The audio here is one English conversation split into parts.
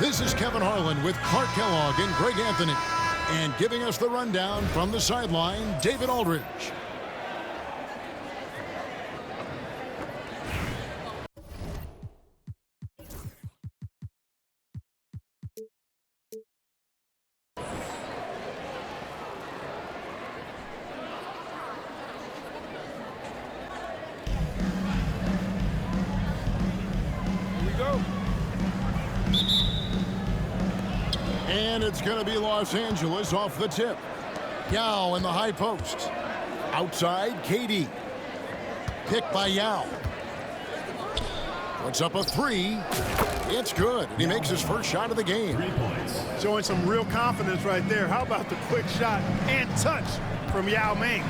This is Kevin Harlan with Clark Kellogg and Greg Anthony. And giving us the rundown from the sideline, David Aldridge. And it's going to be Los Angeles off the tip. Yao in the high post. Outside, KD. Picked by Yao. Puts up a three. It's good. And he makes his first shot of the game. 3 points. Showing some real confidence right there. How about the quick shot and touch from Yao Ming?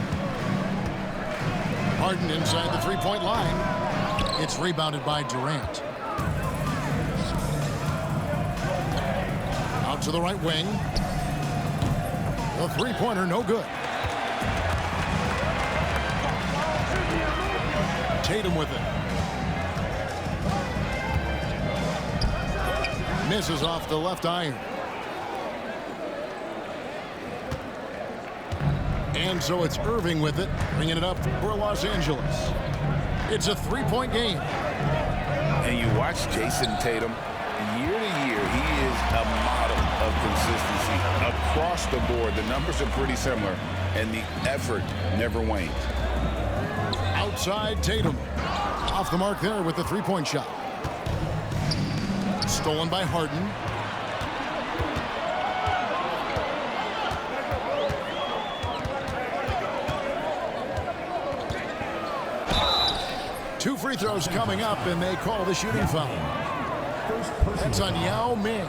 Harden inside the three-point line. It's rebounded by Durant. Out to the right wing. The three-pointer, no good. Tatum with it. Misses off the left iron. And so it's Irving with it, bringing it up for Los Angeles. It's a three-point game. And you watch Jason Tatum, year to year, he is a model of consistency across the board. The numbers are pretty similar, and the effort never wanes. Outside Tatum. Off the mark there with the three-point shot. Stolen by Harden. Two free throws coming up, and they call the shooting foul. That's on Yao Ming.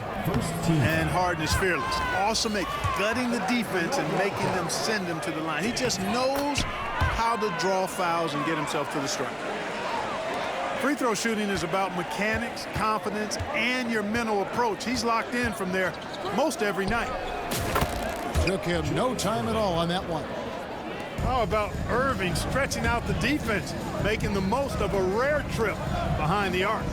And Harden is fearless. Awesome at gutting the defense and making them send him to the line. He just knows how to draw fouls and get himself to the stripe. Free throw shooting is about mechanics, confidence, and your mental approach. He's locked in from there most every night. Took him no time at all on that one. How about Irving stretching out the defense, making the most of a rare trip behind the arc?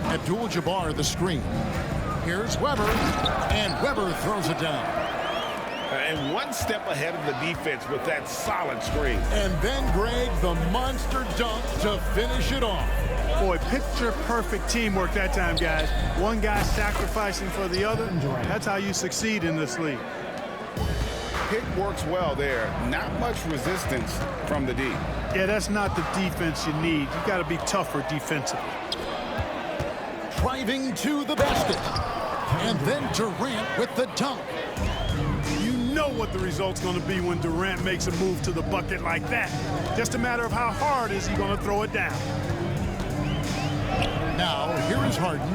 Abdul-Jabbar the screen. Here's Weber, and Weber throws it down. And one step ahead of the defense with that solid screen. And then, Greg, the monster dunk to finish it off. Boy, picture-perfect teamwork that time, guys. One guy sacrificing for the other. That's how you succeed in this league. Pick works well there. Not much resistance from the D. Yeah, that's not the defense you need. You got to be tougher defensively. Driving to the basket. And then Durant with the dunk. You know what the result's going to be when Durant makes a move to the bucket like that. Just a matter of how hard is he going to throw it down. Now, here is Harden.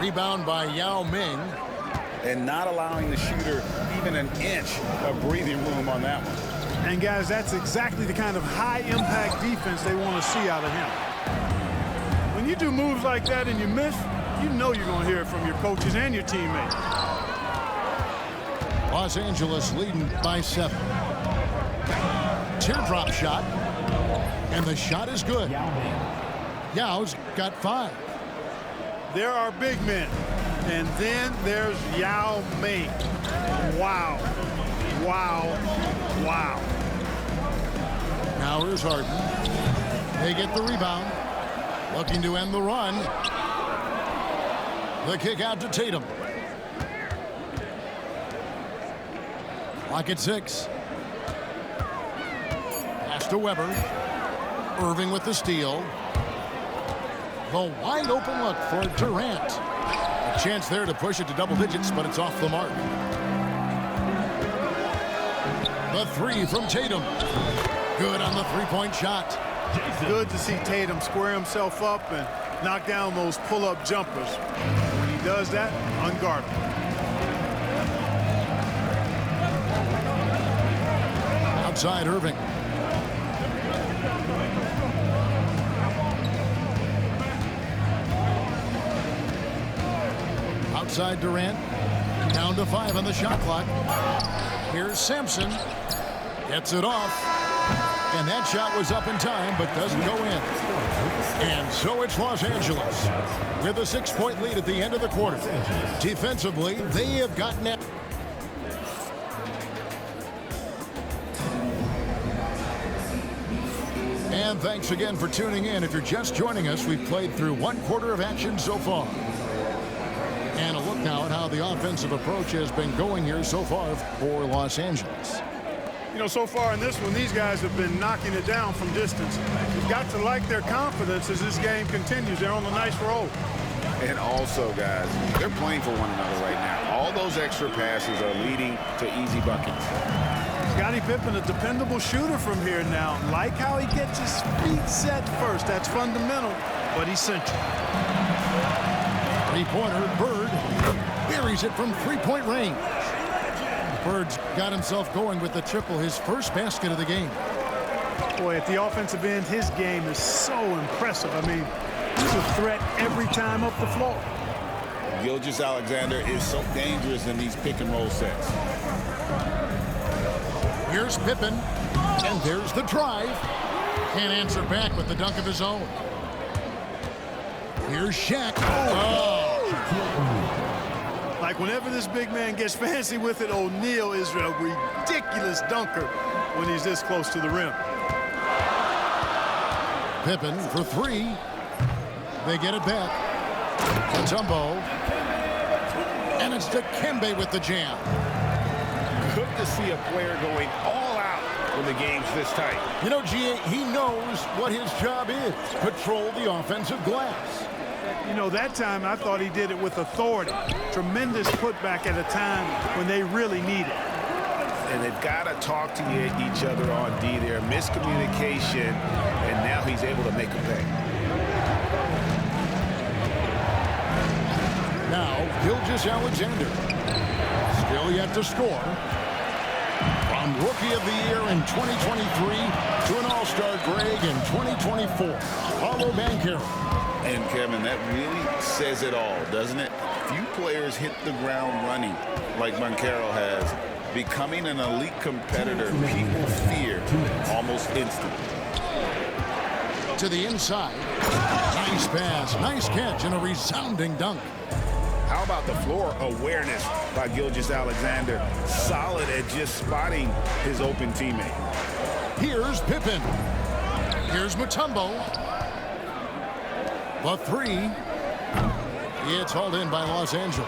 Rebound by Yao Ming. And not allowing the shooter even an inch of breathing room on that one. And, guys, that's exactly the kind of high-impact defense they want to see out of him. When you do moves like that and you miss, you know you're going to hear it from your coaches and your teammates. Los Angeles leading by 7. Teardrop shot. And the shot is good. Yao's got 5. There are big men. And then there's Yao Ming. Wow. Wow. Wow. Now here's Harden. They get the rebound. Looking to end the run. The kick out to Tatum. Clock at 6. Pass to Weber. Irving with the steal. The wide open look for Durant. A chance there to push it to double digits, but it's off the mark. The three from Tatum. Good on the three-point shot. Good to see Tatum square himself up and knock down those pull-up jumpers. When he does that, unguardable. Outside Irving. Outside Durant. Down to 5 on the shot clock. Here's Sampson. Gets it off. And that shot was up in time, but doesn't go in. And so it's Los Angeles with a 6-point lead at the end of the quarter. Defensively, they have gotten it. And thanks again for tuning in. If you're just joining us, we've played through 1 quarter of action so far. And a look now at how the offensive approach has been going here so far for Los Angeles. You know, so far in this one, these guys have been knocking it down from distance. You've got to like their confidence as this game continues. They're on a nice roll. And also, guys, they're playing for one another right now. All those extra passes are leading to easy buckets. Scottie Pippen, a dependable shooter from here now. Like how he gets his feet set first. That's fundamental, but he's central. Three-pointer, Bird buries it from three-point range. Bird's got himself going with the triple, his first basket of the game. Boy, at the offensive end, his game is so impressive. I mean, he's a threat every time up the floor. Gilgeous-Alexander is so dangerous in these pick-and-roll sets. Here's Pippen, and there's the drive. Can't answer back with the dunk of his own. Here's Shaq. Oh. Like whenever this big man gets fancy with it, O'Neal is a ridiculous dunker when he's this close to the rim. Pippen for 3. They get it back. Mutombo. And it's Dikembe with the jam. Good to see a player going all out when the game's this tight. You know, G.A., he knows what his job is. Patrol the offensive glass. You know, that time I thought he did it with authority. Tremendous putback at a time when they really need it. And they've got to talk to each other on D there. Miscommunication, and now he's able to make a pay. Now, Gilgeous-Alexander. Still yet to score. From Rookie of the Year in 2023 to an All-Star Greg in 2024. Paolo Banchero. And, Kevin, that really says it all, doesn't it? Few players hit the ground running like Banchero has. Becoming an elite competitor, people fear almost instantly. To the inside. Nice pass, nice catch, and a resounding dunk. How about the floor awareness by Gilgeous-Alexander? Solid at just spotting his open teammate. Here's Pippen. Here's Mutombo. The 3. It's hauled in by Los Angeles.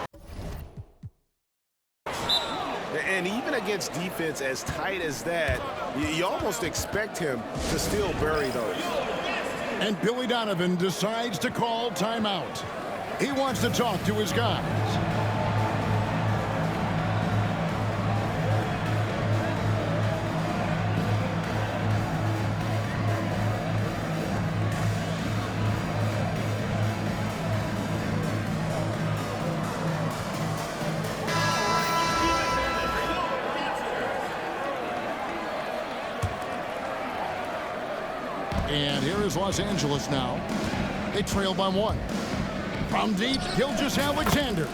And even against defense as tight as that, you almost expect him to still bury those. And Billy Donovan decides to call timeout. He wants to talk to his guys. And here is Los Angeles now. They trail by 1. From deep, Gilgeous-Alexander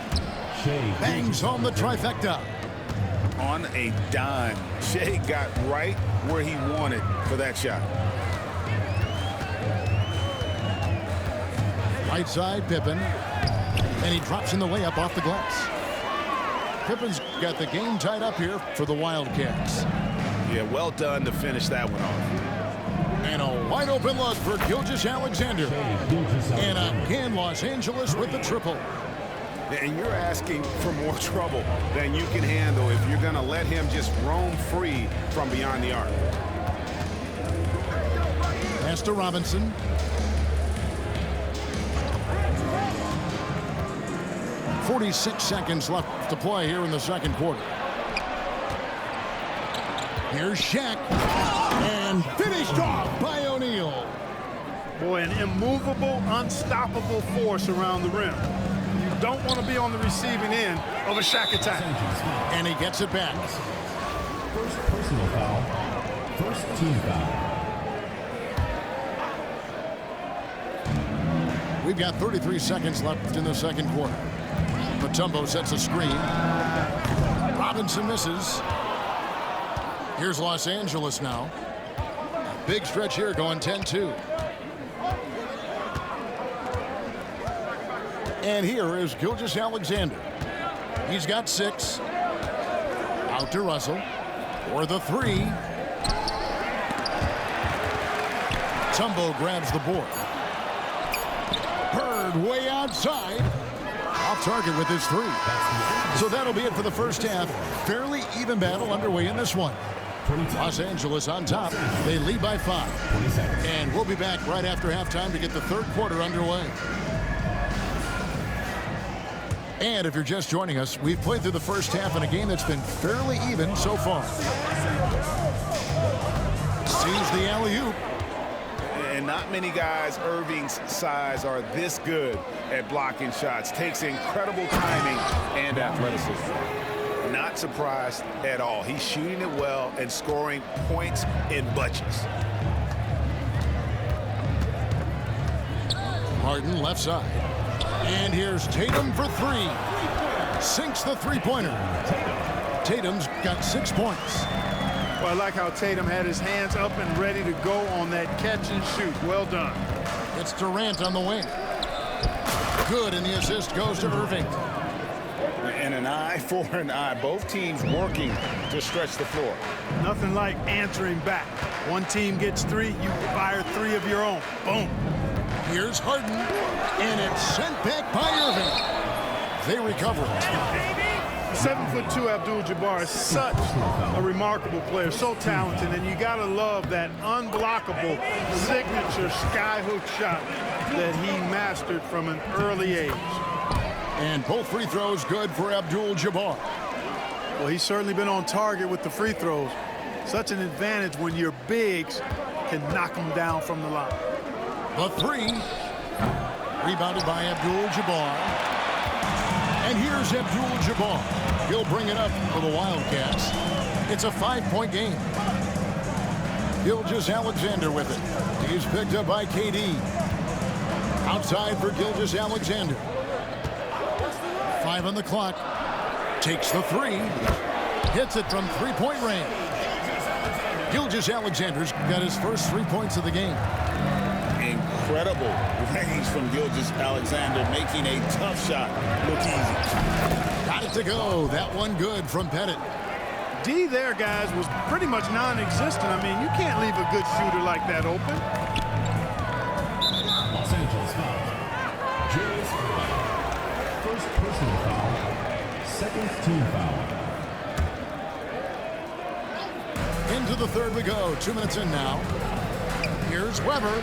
bangs home the trifecta. On a dime, Shea got right where he wanted for that shot. Right side, Pippen. And he drops in the layup off the glass. Pippen's got the game tied up here for the Wildcats. Yeah, well done to finish that one off. And a wide open look for Gilgeous-Alexander. And again, Los Angeles with the triple. And you're asking for more trouble than you can handle if you're going to let him just roam free from beyond the arc. Pass to Robinson. .46 seconds left to play here in the second quarter. Here's Shaq. And finished off by O'Neal. Boy, an immovable, unstoppable force around the rim. You don't want to be on the receiving end of a Shaq attack. And he gets it back. First personal foul. First team foul. We've got 33 seconds left in the second quarter. Mutombo sets a screen. Robinson misses. Here's Los Angeles now. Big stretch here going 10-2. And here is Gilgeous-Alexander. He's got 6. Out to Russell for the 3. Tumbo grabs the board. Bird way outside. Off target with his 3. So that'll be it for the first half. Fairly even battle underway in this one. Los Angeles on top. They lead by 5. And we'll be back right after halftime to get the third quarter underway. And if you're just joining us, we've played through the first half in a game that's been fairly even so far. Sees the alley-oop. And not many guys Irving's size are this good at blocking shots. Takes incredible timing and athleticism. Not surprised at all. He's shooting it well and scoring points in bunches. Harden left side. And here's Tatum for 3. Sinks the three-pointer. Tatum's got 6 points. Well, I like how Tatum had his hands up and ready to go on that catch and shoot. Well done. It's Durant on the wing. Good, and the assist goes to Irving. And an eye for an eye. Both teams working to stretch the floor. Nothing like answering back. One team gets 3, you fire 3 of your own. Boom. Here's Harden, and it's sent back by Irving. They recover it. 7'2" Abdul-Jabbar is such a remarkable player, so talented, and you gotta love that unblockable signature skyhook shot that he mastered from an early age. And both free throws good for Abdul-Jabbar. Well, he's certainly been on target with the free throws. Such an advantage when your bigs can knock them down from the line. The 3, rebounded by Abdul-Jabbar. And here's Abdul-Jabbar. He'll bring it up for the Wildcats. It's a 5-point game. Gilgeous-Alexander with it. He's picked up by KD. Outside for Gilgeous-Alexander. 5 on the clock. Takes the 3. Hits it from 3-point range. Gilgeous-Alexander's got his first 3 points of the game. Incredible range from Gilgeous-Alexander, making a tough shot look easy. Got it to go. That one good from Pettit. D there, guys, was pretty much non-existent. I mean, you can't leave a good shooter like that open. Los Angeles foul. Julius Irving. First personal foul. Second team foul. Into the third we go. 2 minutes in now. Here's Weber.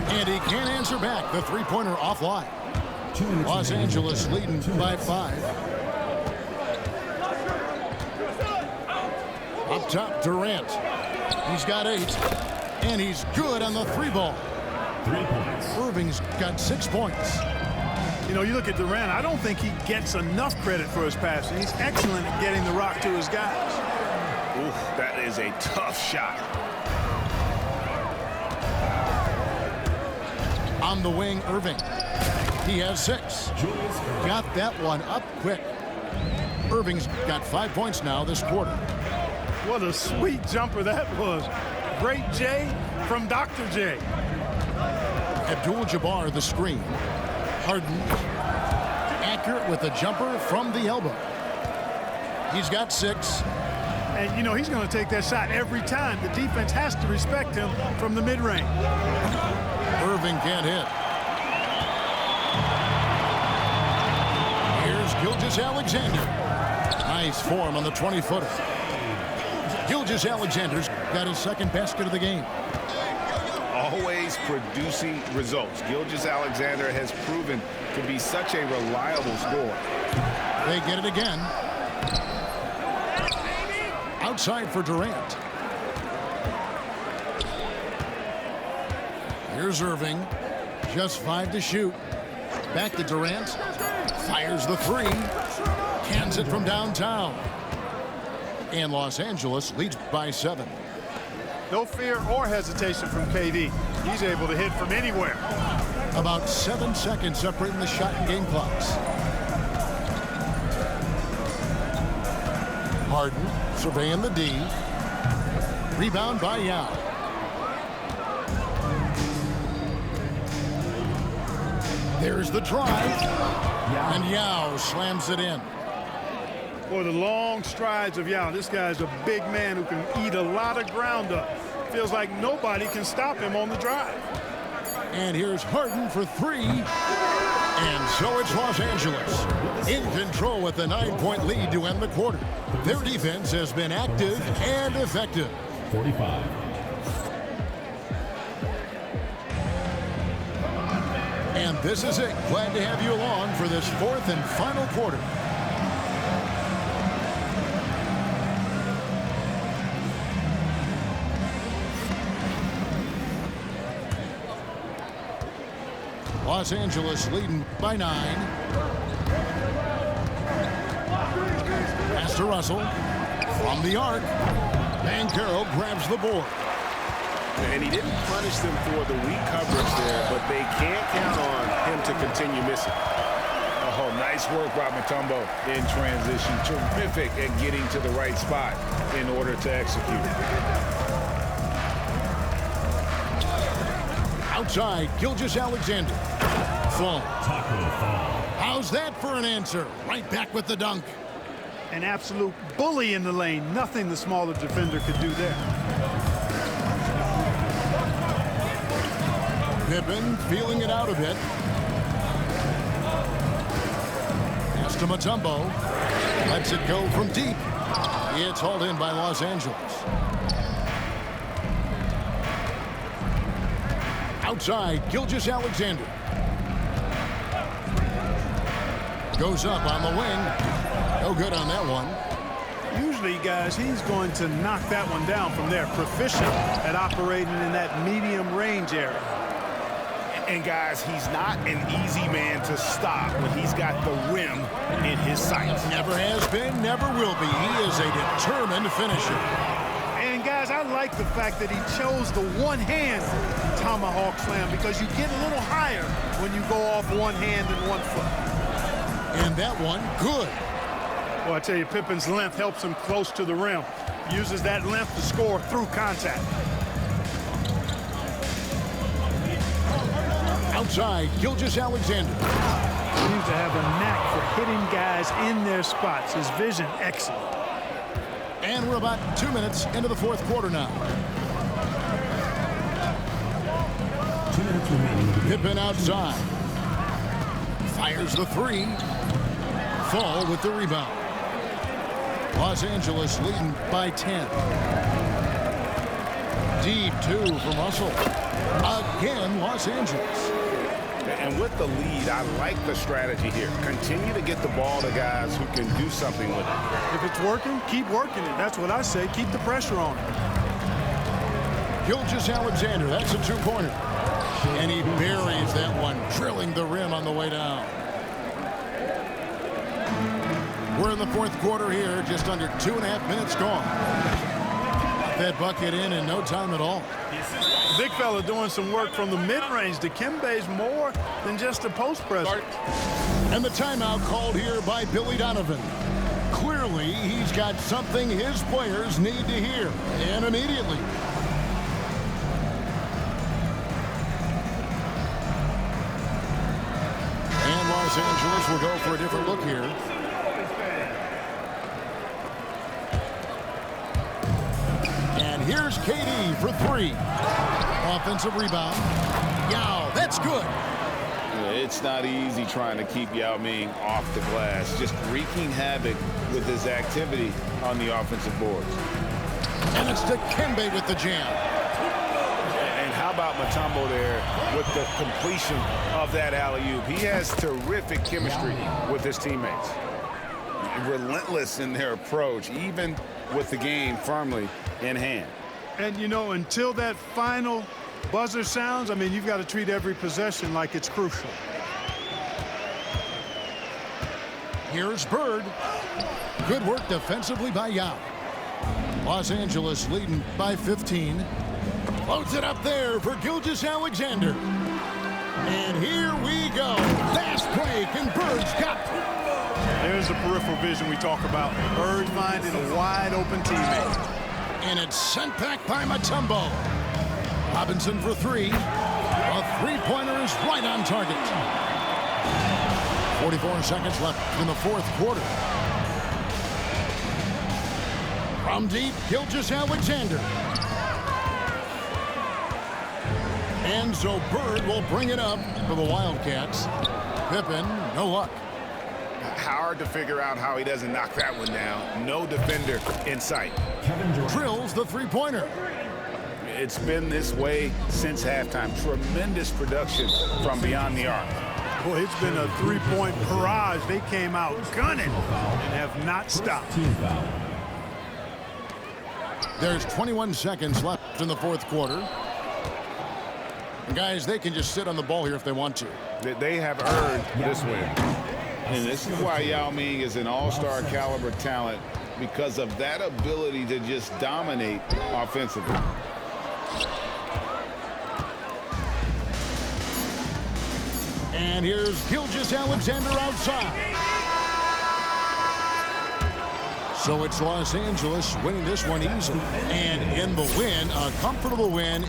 And he can't answer back. The three-pointer offline. Los Angeles leading by 5. Up top, Durant. He's got 8. And he's good on the 3 ball. 3 points. Irving's got 6 points. You know, you look at Durant, I don't think he gets enough credit for his passing. He's excellent at getting the rock to his guys. Ooh, that is a tough shot. On the wing, Irving. He has 6. Got that one up quick. Irving's got 5 points now this quarter. What a sweet jumper that was. Great J from Dr. J. Abdul-Jabbar the screen. Harden. Accurate with the jumper from the elbow. He's got 6. And, you know, he's going to take that shot every time. The defense has to respect him from the mid-range. Irving can't hit. Here's Gilgeous-Alexander. Nice form on the 20-footer. Gilgeous-Alexander's got his second basket of the game. Always producing results. Gilgeous-Alexander has proven to be such a reliable scorer. They get it again. Outside for Durant. Here's Irving. Just 5 to shoot. Back to Durant. Fires the 3. Cans it from downtown. And Los Angeles leads by 7. No fear or hesitation from KD. He's able to hit from anywhere. About 7 seconds separating the shot and game clocks. Harden surveying the D. Rebound by Yao. There's the drive. And Yao slams it in. For the long strides of Yao, this guy's a big man who can eat a lot of ground up. Feels like nobody can stop him on the drive. And here's Harden for three. And so it's Los Angeles in control with a 9-point lead to end the quarter. Their defense has been active and effective. 45. And this is it. Glad to have you along for this fourth and final quarter. Los Angeles leading by 9. Pass to Russell. From the arc. Banchero grabs the board. And he didn't punish them for the weak coverage there, but they can't count on him to continue missing. Oh, nice work by Mutombo in transition. Terrific at getting to the right spot in order to execute. Outside, Gilgeous-Alexander. Fall. Taco Fall. How's that for an answer? Right back with the dunk. An absolute bully in the lane. Nothing the smaller defender could do there. Pippen feeling it out a bit. Pass to Mutombo. Lets it go from deep. It's hauled in by Los Angeles. Outside, Gilgeous-Alexander. Goes up on the wing. No good on that one. Usually, guys, he's going to knock that one down from there. Proficient at operating in that medium range area. And guys, he's not an easy man to stop when he's got the rim in his sights. Never has been, never will be. He is a determined finisher. And guys, I like the fact that he chose the one-hand tomahawk slam because you get a little higher when you go off one hand and one foot. And that one, good. Well, I tell you, Pippen's length helps him close to the rim. Uses that length to score through contact. Outside, Gilgeous-Alexander. Seems to have a knack for hitting guys in their spots. His vision, excellent. And we're about 2 minutes into the fourth quarter now. 2 minutes remaining. Pippen outside. Fires the three. Fall with the rebound. Los Angeles leading by 10. Deep two from Russell. Again, Los Angeles. And with the lead, I like the strategy here. Continue to get the ball to guys who can do something with it. If it's working, keep working it. That's what I say. Keep the pressure on it. Gilgeous-Alexander, that's a two-pointer. And he buries that one, drilling the rim on the way down. We're in the fourth quarter here, just under 2.5 minutes gone. Got that bucket in no time at all. Big fella doing some work from the mid-range. Dikembe's more than just a post presence. And the timeout called here by Billy Donovan. Clearly, he's got something his players need to hear, and immediately. And Los Angeles will go for a different look here. And here's KD for three. Offensive rebound. Yao, that's good. It's not easy trying to keep Yao Ming off the glass, just wreaking havoc with his activity on the offensive boards. And it's Dikembe with the jam. And how about Mutombo there with the completion of that alley-oop? He has terrific chemistry with his teammates. Relentless in their approach, even with the game firmly in hand. And, you know, until that final buzzer sounds, I mean, you've got to treat every possession like it's crucial. Here's Bird. Good work defensively by Yao. Los Angeles leading by 15. Floats it up there for Gilgeous-Alexander. And here we go. Fast break, and Bird's got it. There's the peripheral vision we talk about. Bird finding a wide-open teammate. And it's sent back by Mutombo. Robinson for three. A three-pointer is right on target. 44 seconds left in the fourth quarter. From deep, Gilgeous-Alexander. And so Bird will bring it up for the Wildcats. Pippen, no luck. Hard to figure out how he doesn't knock that one down. No defender in sight. Drills the three-pointer. It's been this way since halftime. Tremendous production from beyond the arc. Boy, it's been a three-point barrage. They came out gunning and have not stopped. There's 21 seconds left in the fourth quarter. And guys, they can just sit on the ball here if they want to. They have earned this win. And this is why Yao Ming is an all-star caliber talent, because of that ability to just dominate offensively. And here's Gilgeous-Alexander outside. So it's Los Angeles winning this one easily. And in the win, a comfortable win.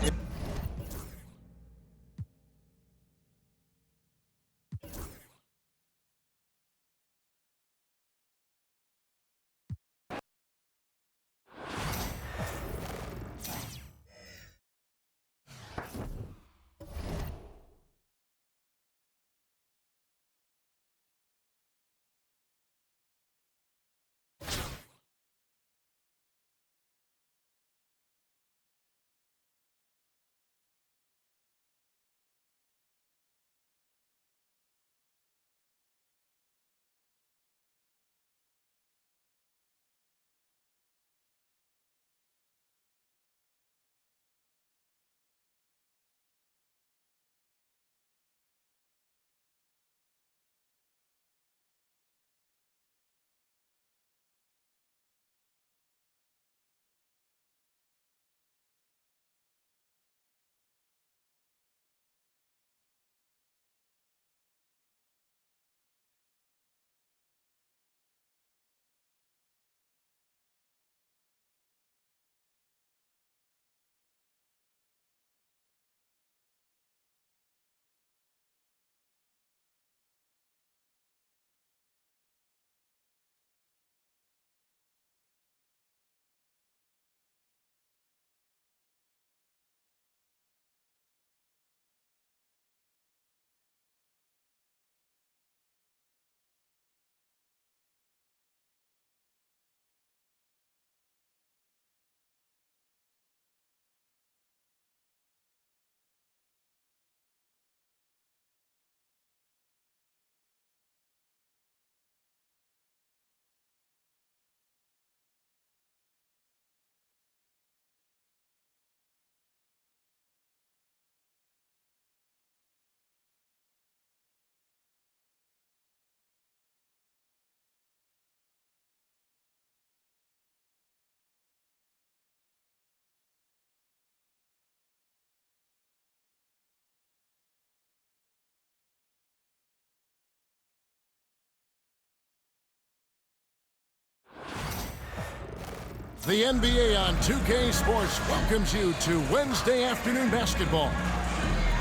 The NBA on 2K Sports welcomes you to Wednesday afternoon basketball.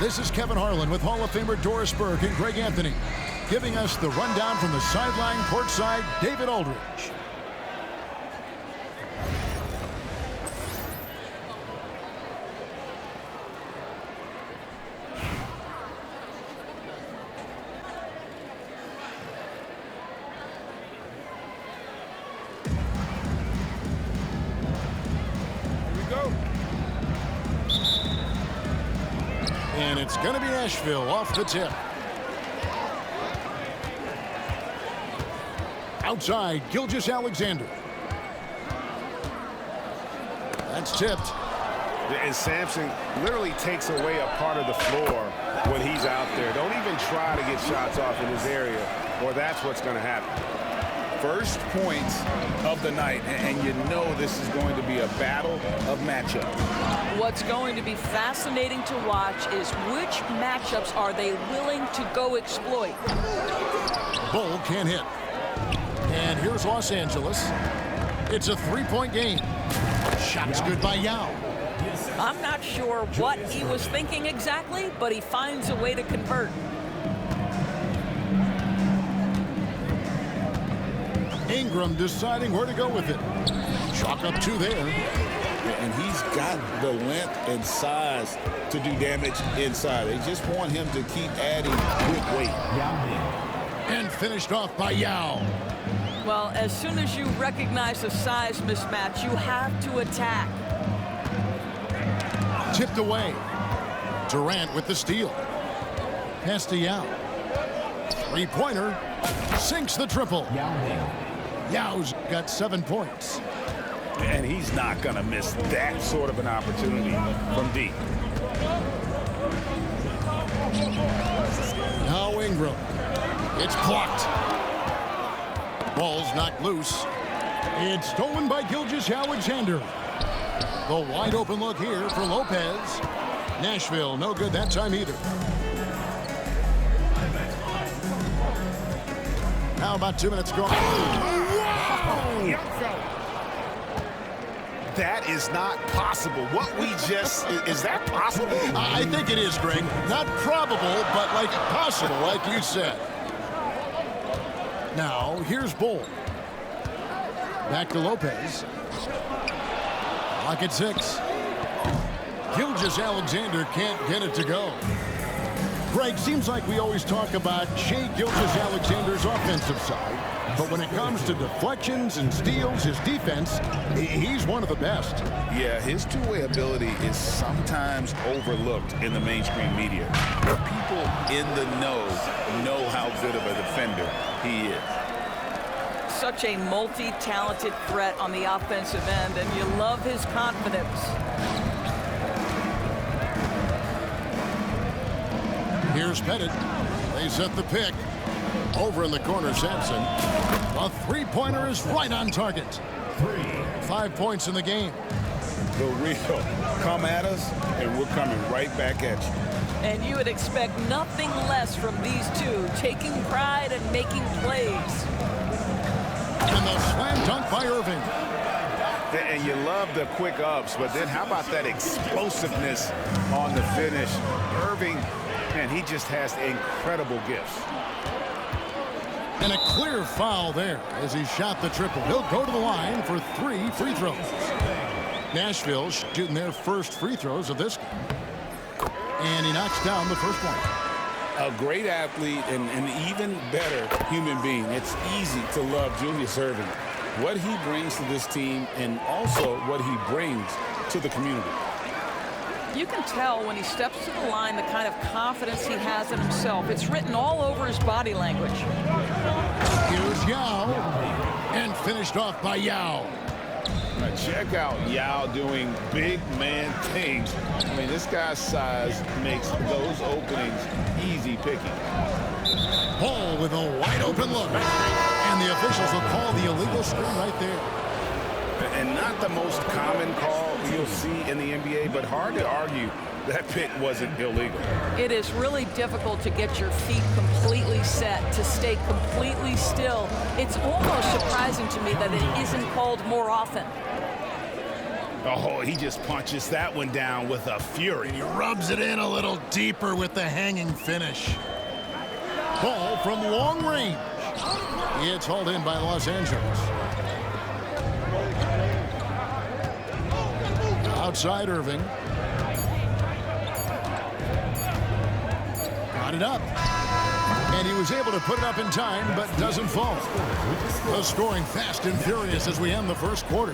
This is Kevin Harlan with Hall of Famer Doris Burke and Greg Anthony, giving us the rundown from the sideline courtside, David Aldridge. And it's going to be Nashville off the tip. Outside, Gilgeous-Alexander. That's tipped. And Sampson literally takes away a part of the floor when he's out there. Don't even try to get shots off in his area, or that's what's going to happen. First points of the night, and you know this is going to be a battle of matchups. What's going to be fascinating to watch is which matchups are they willing to go exploit. Bull can't hit. And here's Los Angeles. It's a three-point game. Shot's good by Yao. I'm not sure what he was thinking exactly, but he finds a way to convert. Ingram deciding where to go with it. Chalk up 2 there. And he's got the length and size to do damage inside. They just want him to keep adding quick weight. And finished off by Yao. Well, as soon as you recognize a size mismatch, you have to attack. Tipped away. Durant with the steal. Pass to Yao. Three-pointer. Sinks the triple. Yao's got 7 points. And he's not going to miss that sort of an opportunity from deep. Now Ingram. It's blocked. Ball's knocked loose. It's stolen by Gilgeous-Alexander. The wide open look here for Lopez. Nashville, no good that time either. Now about 2 minutes gone. That is not possible. What we just, is that possible? I think it is, Greg. Not probable, but like possible, like you said. Now, here's Bull. Back to Lopez. Lock at 6. Gilgeous-Alexander can't get it to go. Greg, seems like we always talk about Shai Gilgeous-Alexander's offensive side, but when it comes to deflections and steals, his defense, he's one of the best. Yeah, his two-way ability is sometimes overlooked in the mainstream media. But people in the know how good of a defender he is. Such a multi-talented threat on the offensive end, and you love his confidence. Here's Pettit. They set the pick. Over in the corner, Sampson. A three-pointer is right on target. 5 points in the game. The real come at us, and we're coming right back at you. And you would expect nothing less from these two, taking pride and making plays. And the slam dunk by Irving. And you love the quick ups, but then how about that explosiveness on the finish? Irving, man, he just has incredible gifts. And a clear foul there as he shot the triple. He'll go to the line for 3 free throws. Nashville shooting their first free throws of this game. And he knocks down the first one. A great athlete and an even better human being. It's easy to love Julius Irving. What he brings to this team and also what he brings to the community. You can tell when he steps to the line the kind of confidence he has in himself. It's written all over his body language. Here's Yao. And finished off by Yao. Now check out Yao doing big man things. I mean, this guy's size makes those openings easy picking. Ball with a wide open look. And the officials will call the illegal screen right there. And not the most common call you'll see in the NBA, but hard to argue that pick wasn't illegal. It is really difficult to get your feet completely set, to stay completely still. It's almost surprising to me that it isn't called more often. Oh, he just punches that one down with a fury. And he rubs it in a little deeper with the hanging finish. Ball from long range. It's hauled in by Los Angeles. Outside Irving. Got it up. And he was able to put it up in time, but doesn't fall. The scoring fast and furious as we end the first quarter.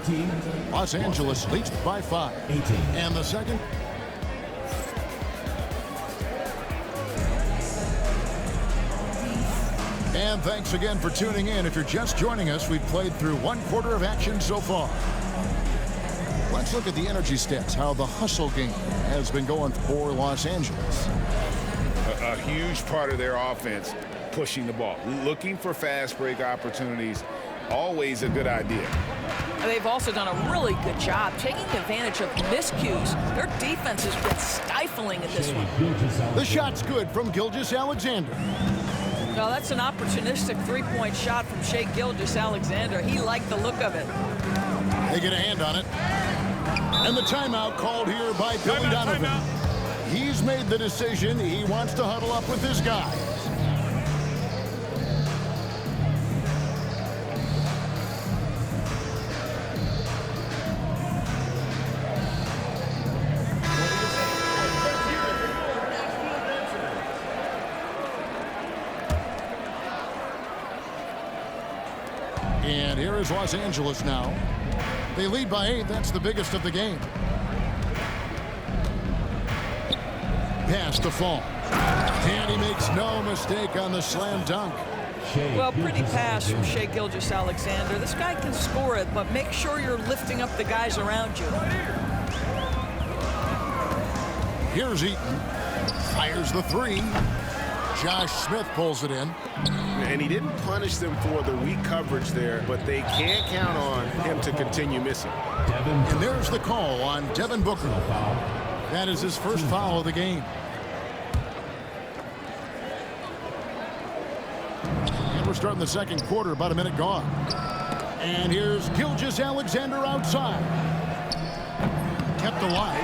Los Angeles leads by 5. And the second. And thanks again for tuning in. If you're just joining us, we've played through 1 quarter of action so far. Let's look at the energy stats, how the hustle game has been going for Los Angeles. A huge part of their offense, pushing the ball. Looking for fast break opportunities, always a good idea. They've also done a really good job taking advantage of miscues. Their defense has been stifling in this one. The shot's good from Gilgeous-Alexander. Well, that's an opportunistic three-point shot from Shai Gilgeous-Alexander. He liked the look of it. They get a hand on it. And the timeout called here by Billy Donovan. He's made the decision. He wants to huddle up with his guys. And here is Los Angeles now. They lead by 8. That's the biggest of the game. Pass to Fall. And he makes no mistake on the slam dunk. Well, pretty pass from Shai Gilgeous-Alexander. This guy can score it, but make sure you're lifting up the guys around you. Here's Eaton. Fires the 3. Josh Smith pulls it in. And he didn't punish them for the weak coverage there, but they can't count on him to continue missing. And there's the call on Devin Booker. That is his first foul of the game. And we're starting the second quarter, about a minute gone. And here's Gilgeous-Alexander outside. Kept alive.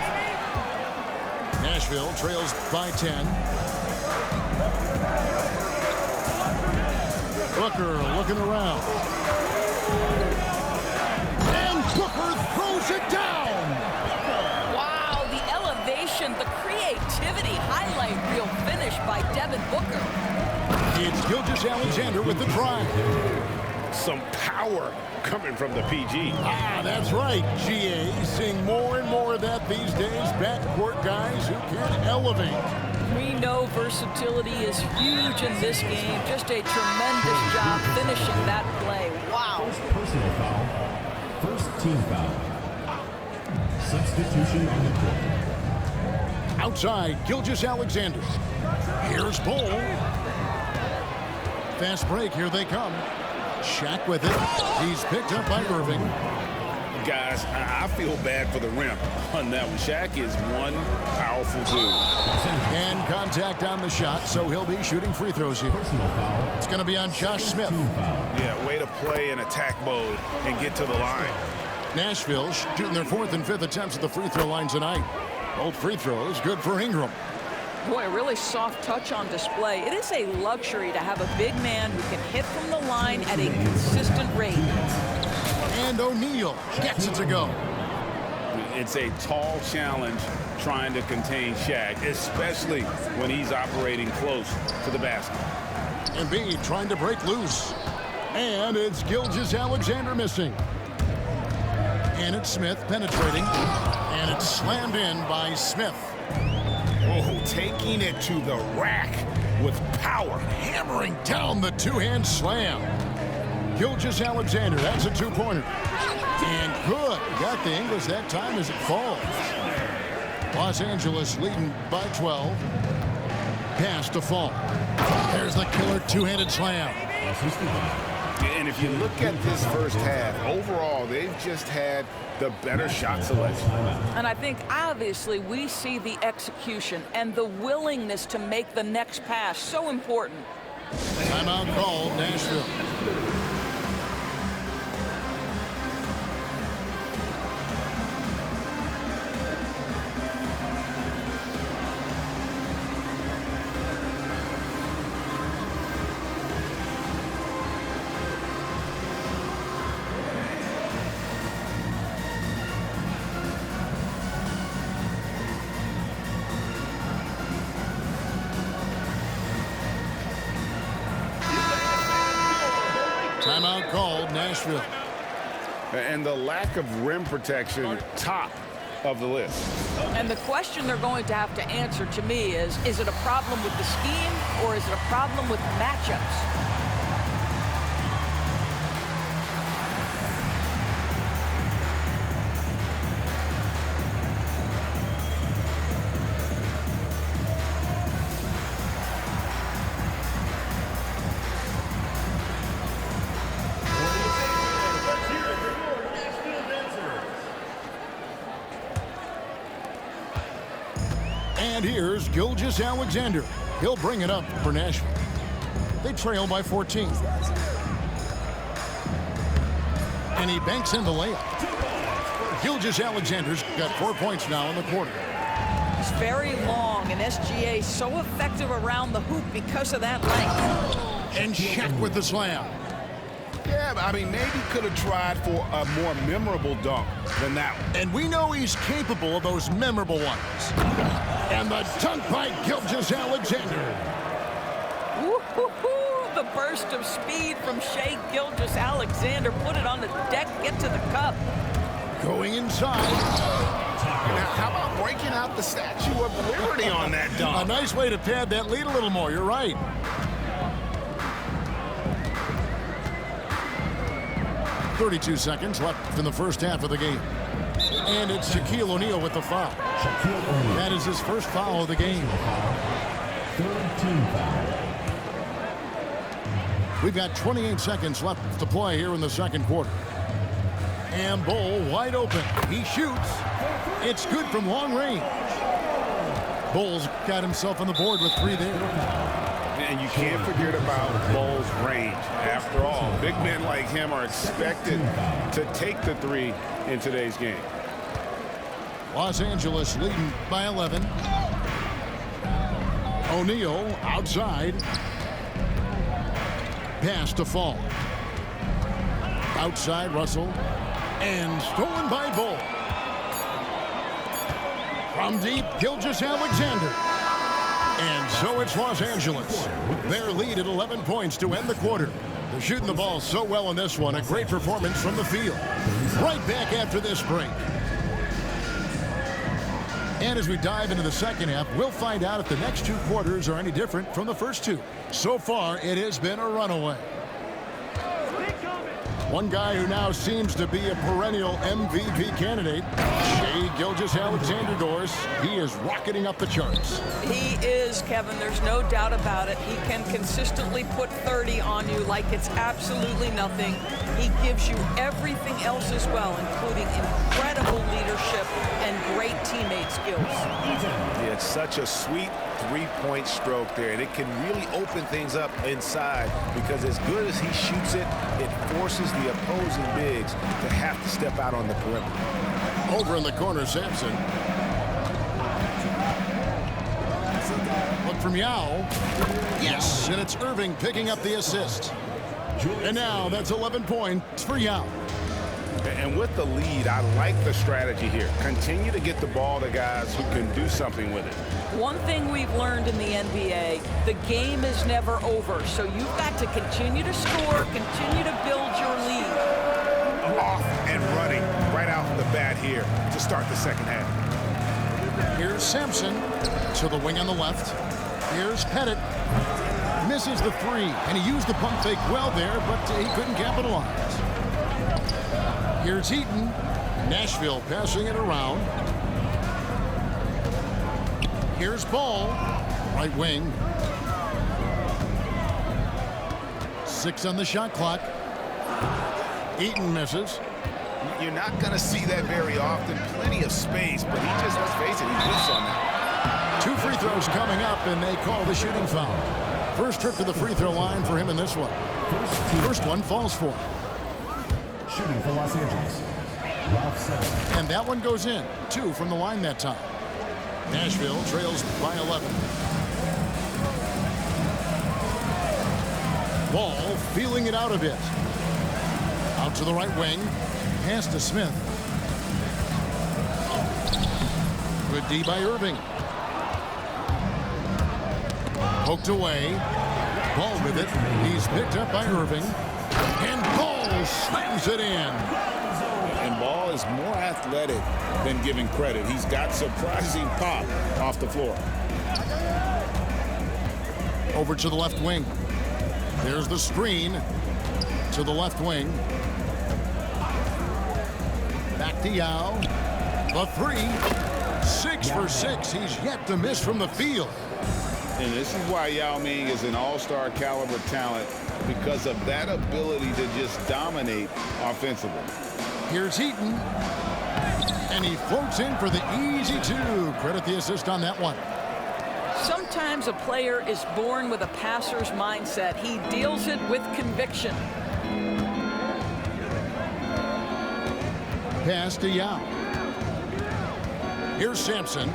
Nashville trails by 10. Booker looking around. And Booker throws it down. Wow, the elevation, the creativity, highlight reel finish by Devin Booker. It's Gilgeous-Alexander with the drive. Some power coming from the PG. Ah, that's right, GA. Seeing more and more of that these days. Backcourt guys who can elevate. We know versatility is huge in this game. Just a tremendous job finishing that play. Wow. First personal foul. First team foul. Substitution on the court. Outside, Gilgeous-Alexander. Here's Bull. Fast break, here they come. Shaq with it. He's picked up by Irving. Guys, I feel bad for the rim on that one. Shaq is one powerful dude. And contact on the shot, so he'll be shooting free throws here. Personal foul. It's going to be on Josh Smith. Team foul. Yeah, way to play in attack mode and get to the line. Nashville shooting their 4th and 5th attempts at the free throw line tonight. Both free throws good for Ingram. Boy, a really soft touch on display. It is a luxury to have a big man who can hit from the line at a consistent rate. And O'Neal gets it to go. It's a tall challenge trying to contain Shaq, especially when he's operating close to the basket. Embiid trying to break loose. And it's Gilgeous-Alexander missing. And it's Smith penetrating. And it's slammed in by Smith. Oh, taking it to the rack with power. Hammering down the two-hand slam. Gilgeous-Alexander, that's a two-pointer. And good. Got the English that time as it falls. Los Angeles leading by 12. Pass to Fall. There's the killer two-handed slam. And if you look at this first half, overall, they've just had the better shot selection. And I think, obviously, we see the execution and the willingness to make the next pass so important. Timeout called, Nashville. Timeout called, Nashville. And the lack of rim protection, top of the list. And the question they're going to have to answer to me is it a problem with the scheme or is it a problem with matchups? And here's Gilgeous-Alexander. He'll bring it up for Nashville. They trail by 14. And he banks in the layup. Gilgeous-Alexander's got 4 points now in the quarter. It's very long, and SGA so effective around the hoop because of that length. And Shaq with the slam. Yeah, but I mean, maybe could have tried for a more memorable dunk than that one. And we know he's capable of those memorable ones. And the dunk by Gilgeous-Alexander. Woo-hoo-hoo. the burst of speed from Shai Gilgeous-Alexander. Put it on the deck, get to the cup. Going inside. Now, how about breaking out the Statue of Liberty on that A dunk? nice way to pad that lead a little more. You're right. .32 seconds left in the first half of the game. And it's Shaquille O'Neal with the foul. That is his first foul of the game. Third team foul. We've got 28 seconds left to play here in the second quarter. And Bull wide open. He shoots. It's good from long range. Bull's got himself on the board with 3 there. And you can't forget about Bull's range. After all, big men like him are expected to take the 3 in today's game. Los Angeles leading by 11. O'Neal outside. Pass to Fall. Outside Russell. And stolen by Bull. From deep, Gilgeous-Alexander. And so it's Los Angeles. Their lead at 11 points to end the quarter. They're shooting the ball so well in this one. A great performance from the field. Right back after this break. And as we dive into the second half, we'll find out if the next 2 quarters are any different from the first 2. So far, it has been a runaway. One guy who now seems to be a perennial MVP candidate, Shai Gilgeous-Alexander, Doris. He is rocketing up the charts. He is, Kevin. There's no doubt about it. He can consistently put 30 on you like it's absolutely nothing. He gives you everything else as well, including incredible leadership and great teammate skills. Yeah, it's such a sweet 3-point stroke there, and it can really open things up inside because as good as he shoots it, it forces the opposing bigs to have to step out on the perimeter. Over in the corner, Sampson. Look from Yao. Yes, and it's Irving picking up the assist. And now that's 11 points for Yao. And with the lead, I like the strategy here. Continue to get the ball to guys who can do something with it. One thing we've learned in the NBA, the game is never over. So you've got to continue to score, continue to build your lead. Off and running right out the bat here to start the second half. Here's Sampson to the wing on the left. Here's Pettit. Misses the 3, and he used the pump fake well there, but he couldn't capitalize. Here's Eaton. Nashville passing it around. Here's Ball. Right wing. 6 on the shot clock. Eaton misses. You're not going to see that very often. Plenty of space, but he just, let's face it, he whiffs on that. 2 free throws coming up, and they call the shooting foul. First trip to the free throw line for him in this one. First one falls for him. Shooting for Los Angeles, Ralph Sampson. And that one goes in. 2 from the line that time. Nashville trails by 11. Ball feeling it out a bit. Out to the right wing. Pass to Smith. Good D by Irving. Poked away. Ball with it. He's picked up by Irving. And Ball slams it in. And Ball is more athletic than giving credit. He's got surprising pop off the floor. Over to the left wing. There's the screen to the left wing. Back to Yao. The 3. 6 for 6. He's yet to miss from the field. And this is why Yao Ming is an all-star caliber talent, because of that ability to just dominate offensively. Here's Eaton. And he floats in for the easy 2. Credit the assist on that one. Sometimes a player is born with a passer's mindset. He deals it with conviction. Pass to Yao. Here's Sampson.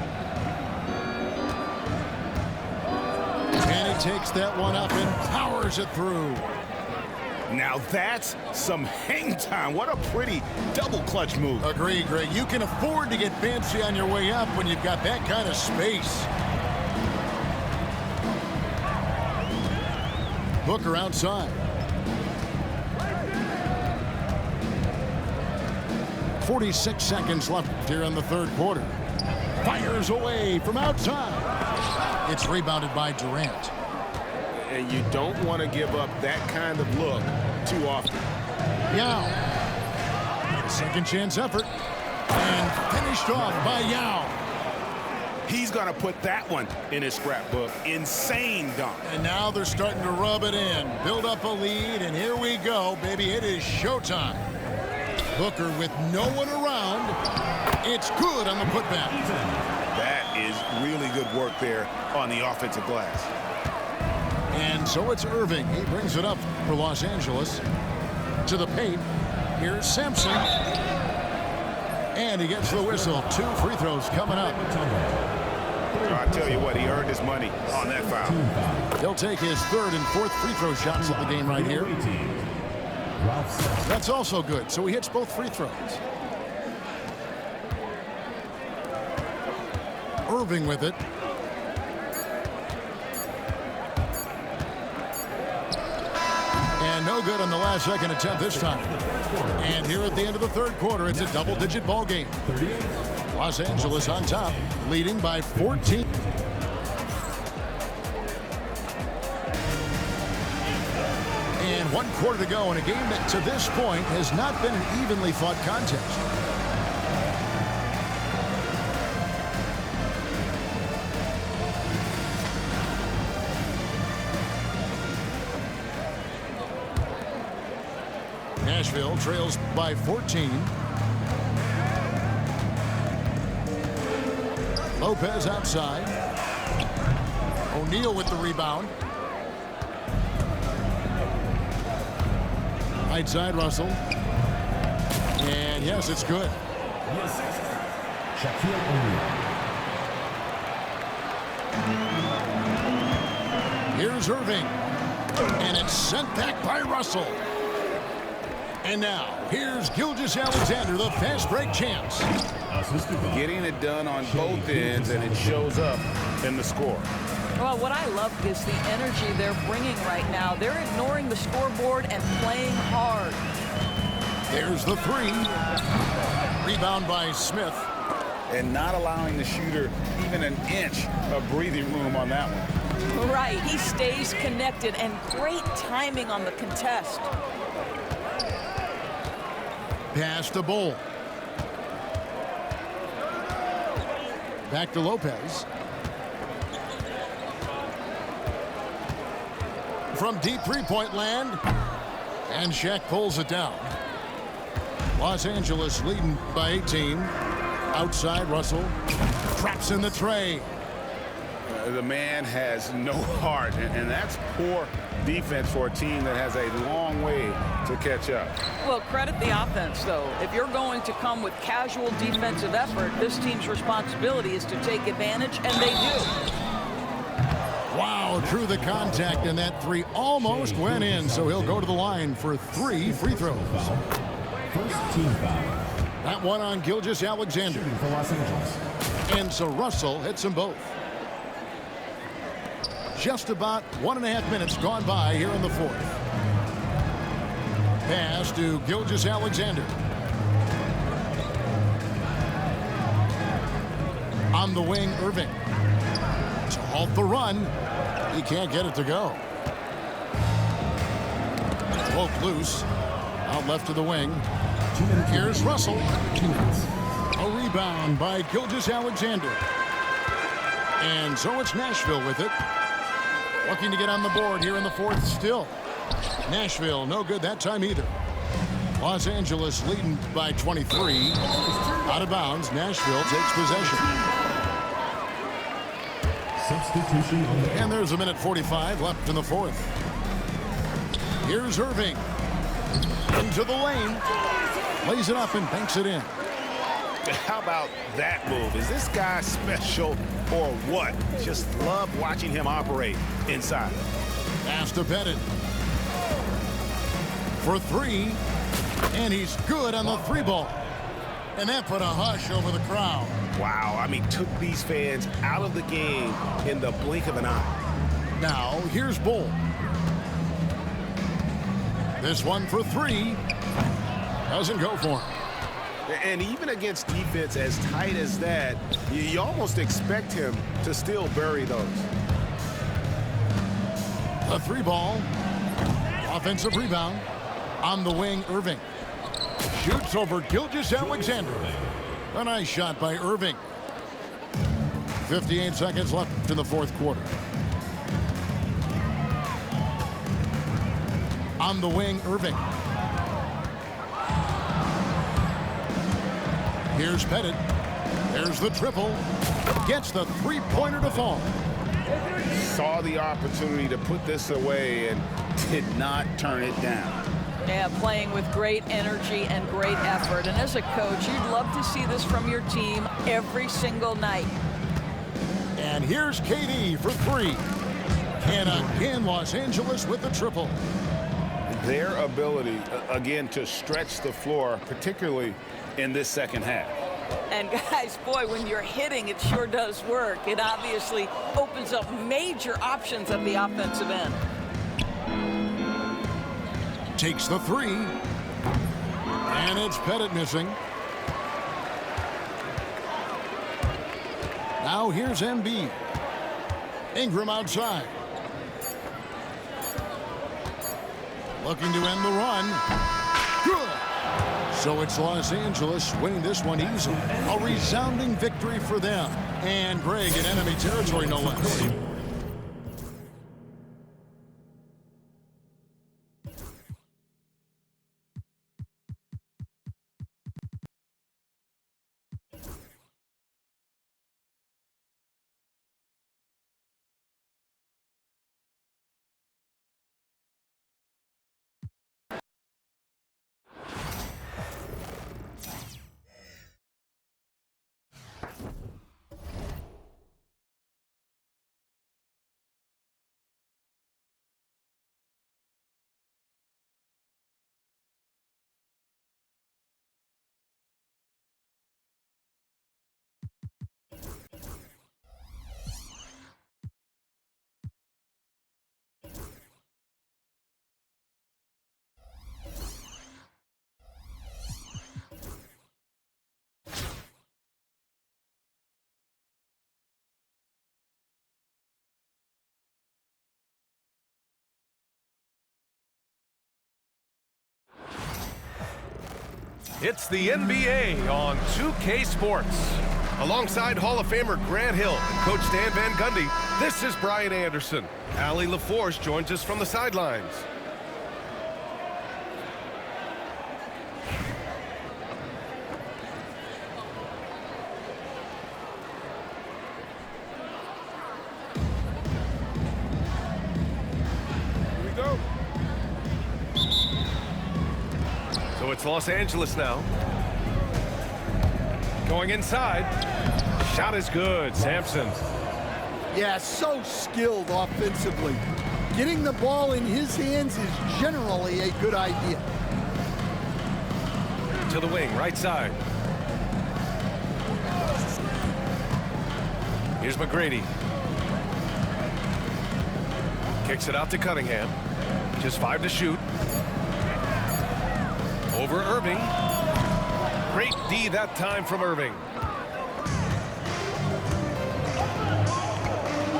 And he takes that one up and powers it through. Now that's some hang time. What a pretty double clutch move. Agree, Greg. You can afford to get fancy on your way up when you've got that kind of space. Booker outside. 46 seconds left here in the third quarter. Fires away from outside. It's rebounded by Durant. And you don't want to give up that kind of look too often. Yao. Second chance effort. And finished off by Yao. He's going to put that one in his scrapbook. Insane dunk. And now they're starting to rub it in. Build up a lead, and here we go, baby. It is showtime. Booker with no one around. It's good on the putback. That is really good work there on the offensive glass. And so it's Irving. He brings it up for Los Angeles. To the paint. Here's Sampson. And he gets the whistle. 2 free throws coming up. I tell you what, he earned his money on that foul. He'll take his 3rd and 4th free throw shots of the game right here. That's also good. So he hits both free throws. Irving with it. And no good on the last second attempt this time. And here at the end of the third quarter, it's a double-digit ball game. Los Angeles on top, leading by 14. And 1 quarter to go in a game that to this point has not been an evenly fought contest. Nashville trails by 14. Lopez outside. O'Neal with the rebound. Right side, Russell. And yes, it's good. The assist, Shaquille O'Neal. Here's Irving. And it's sent back by Russell. And now, here's Gilgeous-Alexander, the fast break champs. Getting it done on both ends, and it shows up in the score. Well, what I love is the energy they're bringing right now. They're ignoring the scoreboard and playing hard. There's the 3. Rebound by Smith. And not allowing the shooter even an inch of breathing room on that one. Right, he stays connected, and great timing on the contest. Pass to Bull. Back to Lopez. From deep three-point land. And Shaq pulls it down. Los Angeles leading by 18. Outside, Russell. Traps in the tray. The man has no heart, and that's poor defense for a team that has a long way to catch up. Well, credit the offense, though. If you're going to come with casual defensive effort, this team's responsibility is to take advantage, and they do. Wow, drew the contact, and that 3 almost went in, so he'll go to the line for 3 free throws. First team foul. That one on Gilgeous-Alexander. For Los Angeles. And so Russell hits them both. Just about 1.5 minutes gone by here in the 4th. Pass to Gilgeous-Alexander. On the wing, Irving. To halt the run. He can't get it to go. Broke loose. Out left to the wing. Here's Russell. A rebound by Gilgeous-Alexander. And so it's Nashville with it. Looking to get on the board here in the 4th still. Nashville, no good that time either. Los Angeles leading by 23. Out of bounds, Nashville takes possession. Substitution. And there's 1:45 left in the 4th. Here's Irving. Into the lane. Lays it up and banks it in. How about that move? Is this guy special or what? Just love watching him operate inside. Pass to Pettit. For 3. And he's good on the 3 ball. And that put a hush over the crowd. Wow, I mean, took these fans out of the game in the blink of an eye. Now, here's Bull. This one for three. Doesn't go for him. And even against defense as tight as that, you almost expect him to still bury those. The three ball. Offensive rebound. On the wing, Irving. Shoots over Gilgeous-Alexander. A nice shot by Irving. 58 seconds left in the fourth quarter. On the wing, Irving. Here's Pettit. There's the triple. Gets the three-pointer to fall. Saw the opportunity to put this away and did not turn it down. Yeah, playing with great energy and great effort. And as a coach, you'd love to see this from your team every single night. And here's KD for three. And again, Los Angeles with the triple. Their ability, again, to stretch the floor, particularly in this second half. And guys, boy, when you're hitting, it sure does work. It obviously opens up major options at the offensive end. Takes the three. And it's Pettit missing. Now here's Embiid. Ingram outside. Looking to end the run. Good. So it's Los Angeles winning this one easily. A resounding victory for them. And Greg in enemy territory, no less. It's the NBA on 2K Sports. Alongside Hall of Famer Grant Hill and Coach Stan Van Gundy, this is Brian Anderson. Allie LaForce joins us from the sidelines. So it's Los Angeles now. Going inside. Shot is good. Sampson. Yeah, so skilled offensively. Getting the ball in his hands is generally a good idea. To the wing, right side. Here's McGrady. Kicks it out to Cunningham. Just 5 to shoot. Over Irving. Great D that time from Irving.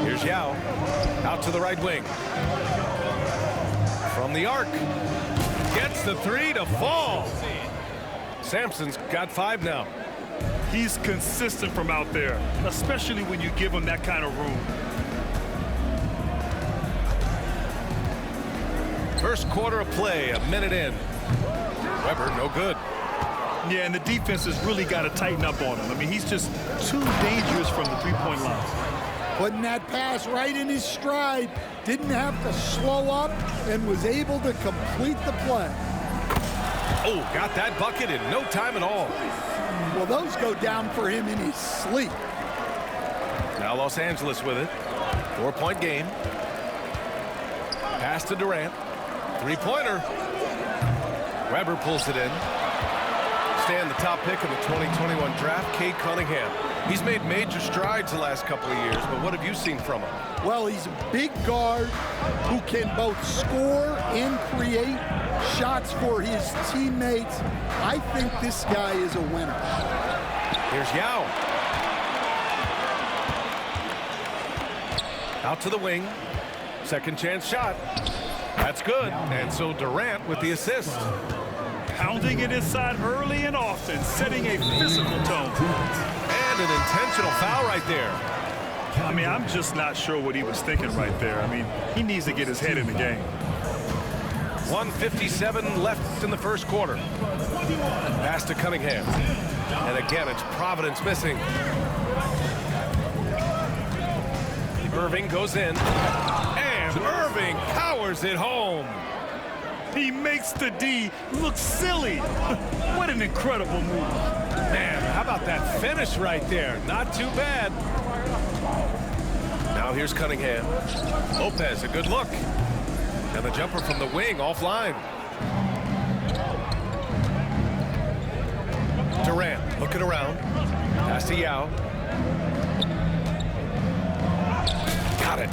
Here's Yao. Out to the right wing. From the arc. Gets the 3 to fall. Sampson's got 5 now. He's consistent from out there, especially when you give him that kind of room. First quarter of play, a minute in. Weber, no good. Yeah, and the defense has really got to tighten up on him. I mean, he's just too dangerous from the three-point line. Putting that pass right in his stride. Didn't have to slow up and was able to complete the play. Oh, got that bucket in no time at all. Well, those go down for him in his sleep. Now Los Angeles with it. 4-point game. Pass to Durant. Three-pointer. Weber pulls it in. Stan, the top pick of the 2021 draft, Cade Cunningham. He's made major strides the last couple of years, but what have you seen from him? Well, he's a big guard who can both score and create shots for his teammates. I think this guy is a winner. Here's Yao. Out to the wing. Second chance shot. That's good. And so Durant with the assist. Pounding it inside early and often, setting a physical tone. And an intentional foul right there. I mean, I'm just not sure what he was thinking right there. I mean, he needs to get his head in the game. 1:57 left in the first quarter. Pass to Cunningham. And again, it's Providence missing. Irving goes in. And Irving powers it home. He makes the D look silly. What an incredible move. Man, how about that finish right there? Not too bad. Now here's Cunningham. Lopez, a good look. And the jumper from the wing offline. Durant looking around. Pass to Yao. Got it.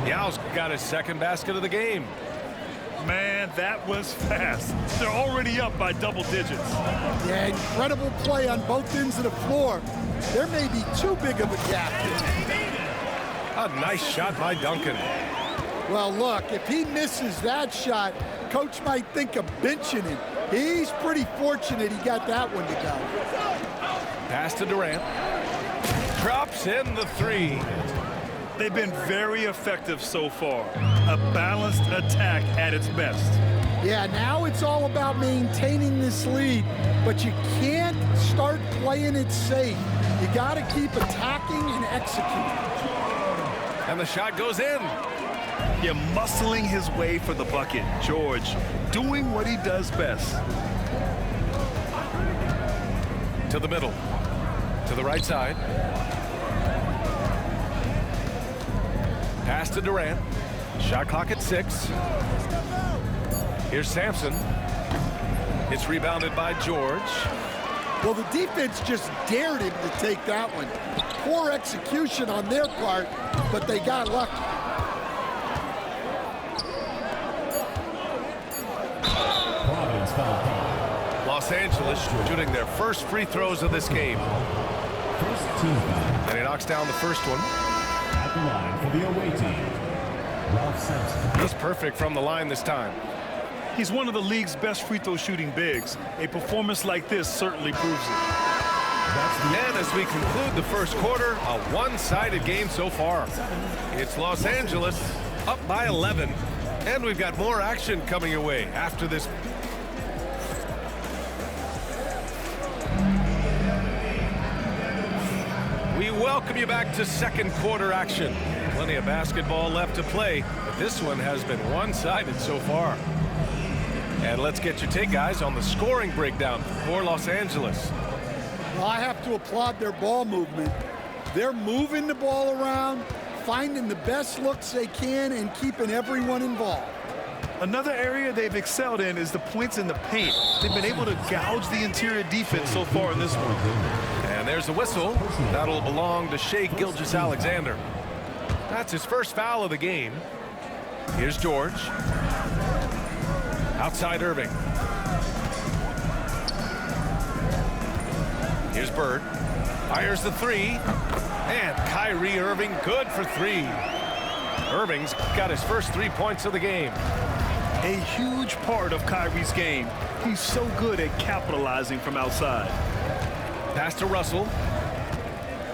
Yao's got his second basket of the game. Man, that was fast. They're already up by double digits. Yeah, incredible play on both ends of the floor. There may be too big of a gap there. A nice shot by Duncan. Well, look, if he misses that shot, coach might think of benching him. He's pretty fortunate he got that one to go. Pass to Durant. Drops in the three. They've been very effective so far. A balanced attack at its best. Yeah, now it's all about maintaining this lead, but you can't start playing it safe. You got to keep attacking and executing. And the shot goes in. Yeah, muscling his way for the bucket. George doing what he does best. To the middle. To the right side. Pass to Durant. Shot clock at 6. Here's Sampson. It's rebounded by George. Well, the defense just dared him to take that one. Poor execution on their part, but they got lucky. Los Angeles shooting their first free throws of this game. And he knocks down the first one. At the line for the away team, Ralph Sampson. He's perfect from the line this time. He's one of the league's best free throw shooting bigs. A performance like this certainly proves it. And as we conclude the first quarter, a one-sided game so far. It's Los Angeles up by 11. And we've got more action coming your way after this. We welcome you back to second quarter action. Plenty of basketball left to play, but this one has been one-sided so far. And let's get your take, guys, on the scoring breakdown for Los Angeles. Well, I have to applaud their ball movement. They're moving the ball around, finding the best looks they can, and keeping everyone involved. Another area they've excelled in is the points in the paint. They've been able to gouge the interior defense so far in this one. And there's the whistle. That'll belong to Shai Gilgeous-Alexander. That's his first foul of the game. Here's George. Outside Irving. Here's Bird. Fires the three. And Kyrie Irving good for 3. Irving's got his first 3 points of the game. A huge part of Kyrie's game. He's so good at capitalizing from outside. Pass to Russell.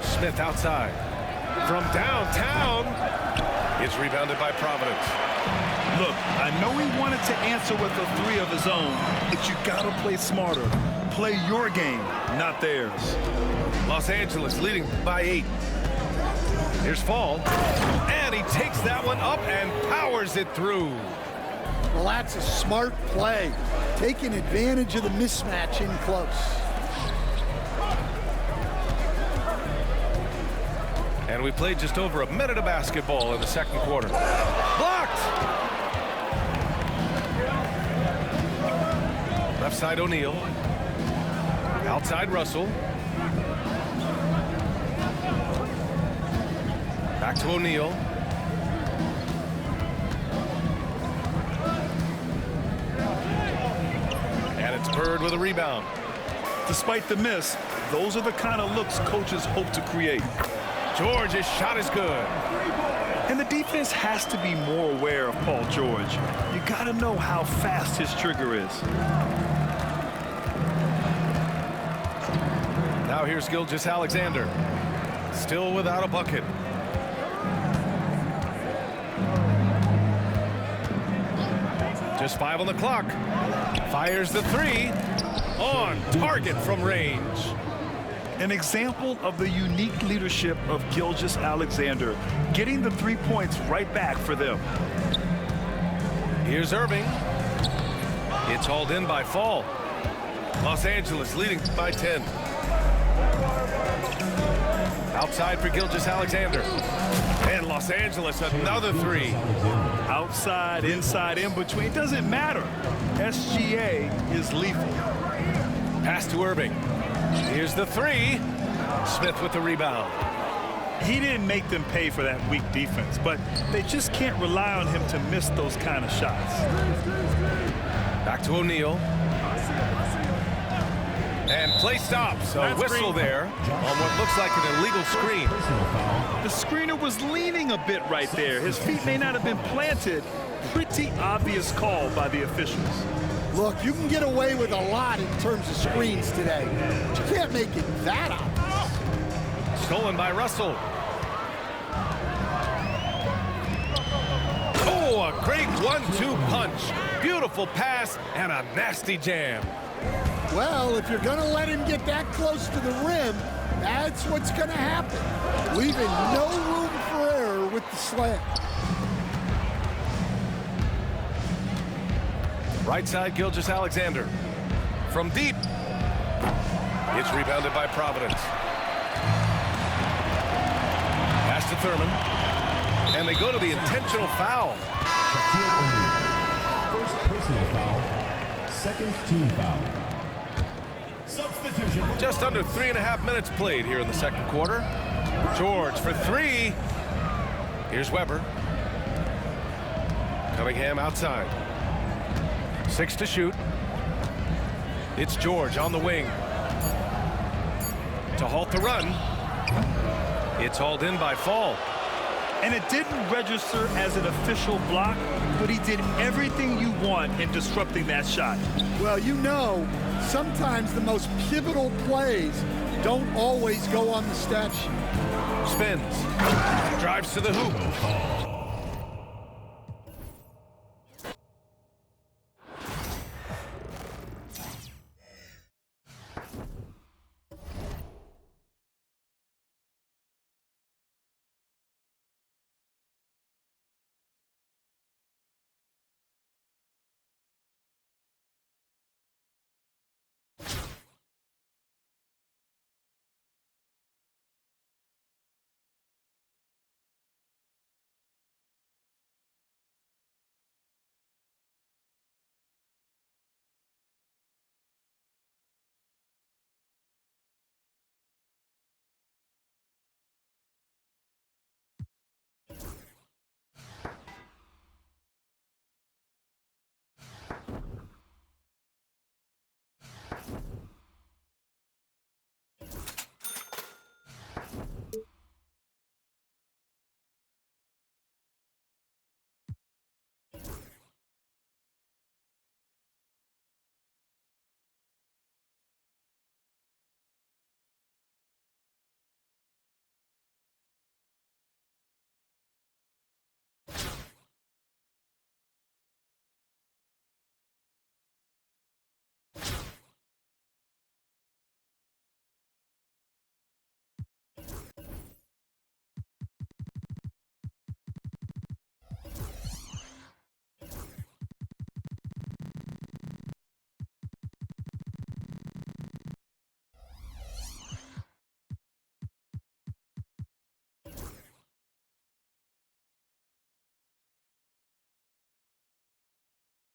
Smith outside. From downtown. It's rebounded by Providence. Look, I know he wanted to answer with a 3 of his own, but you gotta play smarter. Play your game, not theirs. Los Angeles leading by 8. Here's Fall. And he takes that one up and powers it through. Well, that's a smart play, taking advantage of the mismatch in close. And we played just over a minute of basketball in the second quarter. Blocked! Left side O'Neal. Outside Russell. Back to O'Neal. And it's Bird with a rebound. Despite the miss, those are the kind of looks coaches hope to create. George's shot is good. And the defense has to be more aware of Paul George. You got to know how fast his trigger is. Now here's Gilgeous-Alexander. Still without a bucket. Just 5 on the clock. Fires the 3. On target from range. An example of the unique leadership of Gilgeous-Alexander, getting the 3 points right back for them. Here's Irving. It's hauled in by Fall. Los Angeles leading by 10. Outside for Gilgeous-Alexander. And Los Angeles another 3. Outside, inside, in between, doesn't matter. SGA is lethal. Pass to Irving. Here's the 3. Smith with the rebound. He didn't make them pay for that weak defense, but they just can't rely on him to miss those kind of shots. Back to O'Neal. And play stops. A whistle there on what looks like an illegal screen. The screener was leaning a bit right there. His feet may not have been planted. Pretty obvious call by the officials. Look, you can get away with a lot in terms of screens today. But you can't make it that obvious. Stolen by Russell. Oh, a great 1-2 punch. Beautiful pass and a nasty jam. Well, if you're going to let him get that close to the rim, that's what's going to happen. Leaving no room for error with the slam. Right side, Gilgeous-Alexander. From deep. It's rebounded by Providence. Pass to Thurman. And they go to the intentional foul. First personal foul. Second team foul. Substitution. Just under 3.5 minutes played here in the second quarter. George for 3. Here's Weber. Cunningham outside. 6 to shoot. It's George on the wing. To halt the run. It's hauled in by Fall. And it didn't register as an official block, but he did everything you want in disrupting that shot. Well, you know, sometimes the most pivotal plays don't always go on the stat sheet. Spins. Drives to the hoop.